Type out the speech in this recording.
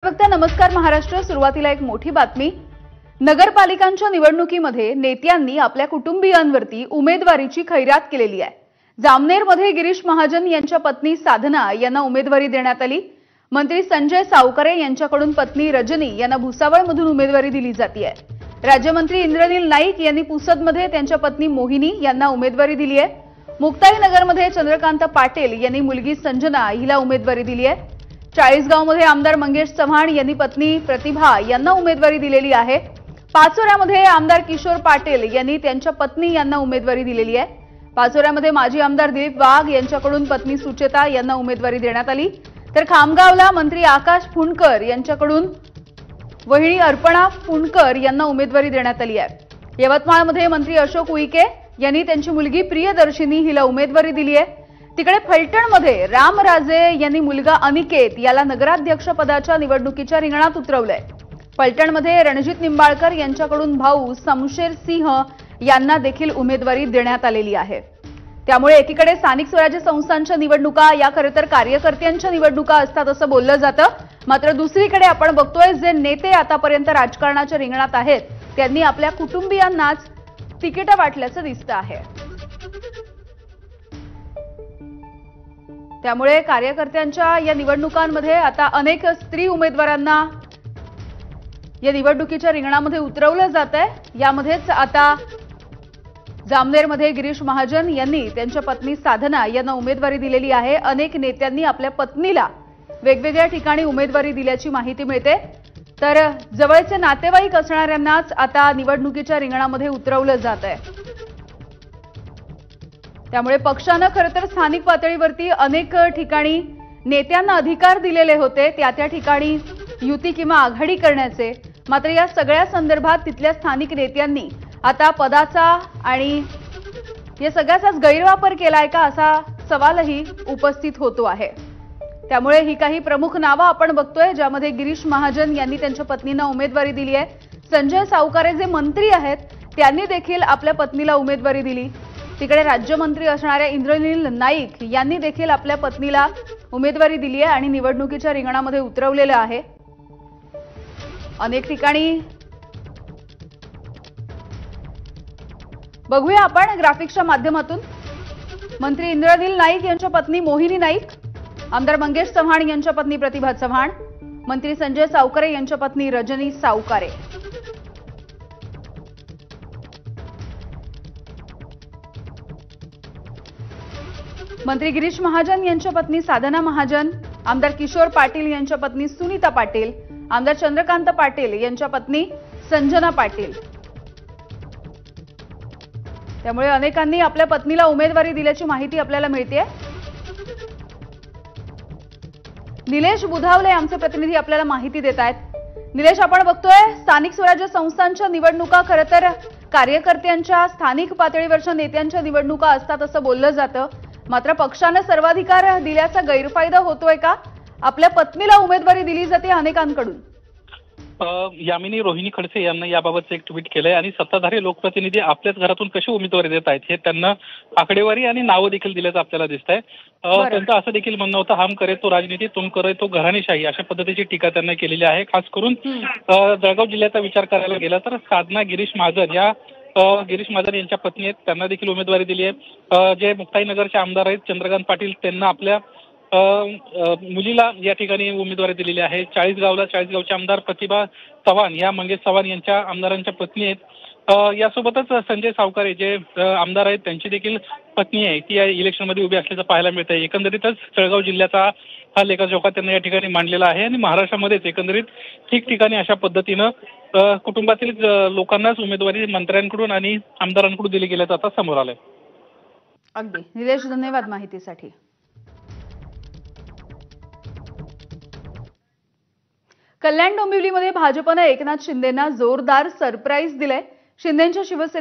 बघता नमस्कार महाराष्ट्र। सुरुवातीला एक मोठी बातमी। नगरपालिकांच्या निवडणुकीमध्ये नेत्यांनी आपल्या कुटुंबियांवरती उमेदवारीची खैरात केलेली आहे। जामनेरमध्ये गिरीश महाजन यांच्या पत्नी साधना यांना उमेदवारी देण्यात आली। मंत्री संजय सावकारे यांच्याकडून पत्नी रजनी यांना भुसावळमधून उमेदवारी दिली जाते आहे। राज्यमंत्री इंद्रनील नाईक यांनी पुसदमध्ये त्यांच्या पत्नी मोहिनी यांना उमेदवारी दिली आहे। मुक्ताईनगरमध्ये चंद्रकांत पाटील यांनी मुलगी संजना हिला उमेदवारी दिली आहे। चाळीसगावमध्ये आमदार मंगेश चव्हाण यांनी पत्नी प्रतिभा यांना उमेदवारी दिलेली आहे। पाचोऱ्यामध्ये आमदार किशोर पाटील यांनी त्यांच्या पत्नी यांना उमेदवारी दिलेली आहे। पाचोऱ्यामध्ये माजी आमदार दिलीप वाघ यांच्याकडून पत्नी सुचेता यांना उमेदवारी देण्यात आली। तर खामगावला मंत्री आकाश फुंडकर यांच्याकडून वहिनी अर्पणा फुंडकर यांना उमेदवारी देण्यात आली आहे। यवतमाळमध्ये मंत्री अशोक उईके यांनी त्यांची मुलगी प्रियदर्शिनी हिला उमेदवारी दिली आहे। तिकडे फलटणमध्ये रामराजे यांनी मुलगा अनिकेत याला नगराध्यक्ष पदाच्या निवडणुकीच्या रिंगणात उतरवलंय। फलटणमध्ये रणजित निंबाळकर यांच्याकडून भाऊ समशेर सिंह यांना देखील उमेदवारी देण्यात आलेली आहे। त्यामुळे एकीकडे स्थानिक स्वराज्य संस्थांच्या निवडणुका या खरं तर कार्यकर्त्यांच्या निवडणुका असतात असं बोललं जातं, मात्र दुसरीकडे आपण बघतोय जे नेते आतापर्यंत राजकारणाच्या रिंगणात आहेत त्यांनी आपल्या कुटुंबियांनाच तिकीट वाटल्याचं दिसतं आहे। त्यामुळे कार्यकर्त्यांच्या या निवडणुकांमध्ये आता अनेक स्त्री उमेदवारांना या निवडणुकीच्या रिंगणामध्ये उतरवलं जातंय। यामध्येच आता जामनेरमध्ये गिरीश महाजन यांनी त्यांच्या पत्नी साधना यांना उमेदवारी दिलेली आहे। अनेक नेत्यांनी आपल्या पत्नीला वेगवेगळ्या ठिकाणी उमेदवारी दिल्याची माहिती मिळते। तर जवळचे नातेवाईक असणाऱ्यांनाच आता निवडणुकीच्या रिंगणामध्ये उतरवलं जात आहे। त्यामुळे पक्षानं खरं तर स्थानिक पातळीवरती अनेक ठिकाणी नेत्यांना अधिकार दिलेले होते त्या ठिकाणी युती किंवा आघाडी करण्याचे, मात्र या सगळ्या संदर्भात तिथल्या स्थानिक नेत्यांनी आता पदाचा आणि या सगळ्याचाच गैरवापर केलाय का असा सवालही उपस्थित होतो आहे। त्यामुळे ही काही प्रमुख नावं आपण बघतोय ज्यामध्ये गिरीश महाजन यांनी त्यांच्या पत्नींना उमेदवारी दिली आहे। संजय सावकारे जे मंत्री आहेत त्यांनी देखील आपल्या पत्नीला उमेदवारी दिली। तिकडे राज्यमंत्री असणाऱ्या इंद्रनील नाईक यांनी देखील आपल्या पत्नीला उमेदवारी दिली आहे आणि निवडणुकीच्या रिंगणामध्ये उतरवलेलं आहे। अनेक ठिकाणी बघूया आपण ग्राफिक्सच्या माध्यमातून। मंत्री इंद्रनील नाईक यांच्या पत्नी मोहिनी नाईक, आमदार मंगेश चव्हाण यांच्या पत्नी प्रतिभा चव्हाण, मंत्री संजय सावकारे यांच्या पत्नी रजनी सावकारे। मंत्री गिरीश महाजन यांच्या पत्नी साधना महाजन, आमदार किशोर पाटील यांच्या पत्नी सुनीता पाटील, आमदार चंद्रकांत पाटील यांच्या पत्नी संजना पाटील। त्यामुळे अनेकांनी आपल्या पत्नीला उमेदवारी दिल्याची माहिती आपल्याला मिळते। निलेश बुधावले आमचे प्रतिनिधी आपल्याला माहिती देत आहेत। निलेश, आपण बघतोय स्थानिक स्वराज्य संस्थांच्या निवडणुका खरं तर कार्यकर्त्यांच्या स्थानिक पातळीवरच्या नेत्यांच्या निवडणुका असतात असं बोललं जातं, मात्र पक्षाने सर्वाधिकार दिल्याचा गैरफायदा होतोय का? आपल्या पत्नीला उमेदवारी दिली जाते अनेकांकडून। यामिनी रोहिणी खडसे यांना याबाबतचं एक ट्विट केलंय आणि सत्ताधारी लोकप्रतिनिधी आपल्याच घरातून कशी उमेदवारी देत आहेत हे त्यांना आकडेवारी आणि नावं देखील दिल्याचं आपल्याला दिसतंय। त्यांचं असं देखील म्हणणं होतं, हम करे तो राजनीती, तुम करे तो घराणेशाही, अशा पद्धतीची टीका त्यांना केलेली आहे। खास करून जळगाव जिल्ह्याचा विचार करायला गेला तर साधना गिरीश महाजन या गिरीश महाजन यांच्या पत्नी आहेत, त्यांना देखील उमेदवारी दिली आहे। जे मुक्ताईनगरचे आमदार आहेत चंद्रकांत पाटील त्यांना आपल्या मुलीला या ठिकाणी उमेदवारी दिलेली आहे। चाळीसगावचे आमदार प्रतिभा चव्हाण या मंगेश चव्हाण यांच्या आमदारांच्या पत्नी आहेत। यासोबतच संजय सावकारे जे आमदार आहेत त्यांची देखील पत्नी आहे, ती या इलेक्शनमध्ये उभी असल्याचं पाहायला मिळत आहे। एकंदरीतच जळगाव जिल्ह्याचा हा लेखाजोखा त्यांना या ठिकाणी मांडलेला आहे आणि महाराष्ट्रामध्येच एकंदरीत ठिकठिकाणी अशा पद्धतीनं कुटुंबातील लोकांनाच उमेदवारी मंत्र्यांकडून आणि आमदारांकडून दिली गेल्याचं आता समोर आलंय। अगदी निलेश, धन्यवाद माहितीसाठी। कल्याण डोंबिवलीमध्ये भाजपने एकनाथ शिंदेंना जोरदार सरप्राईज दिलंय। शिंदेंच्या शिवसेना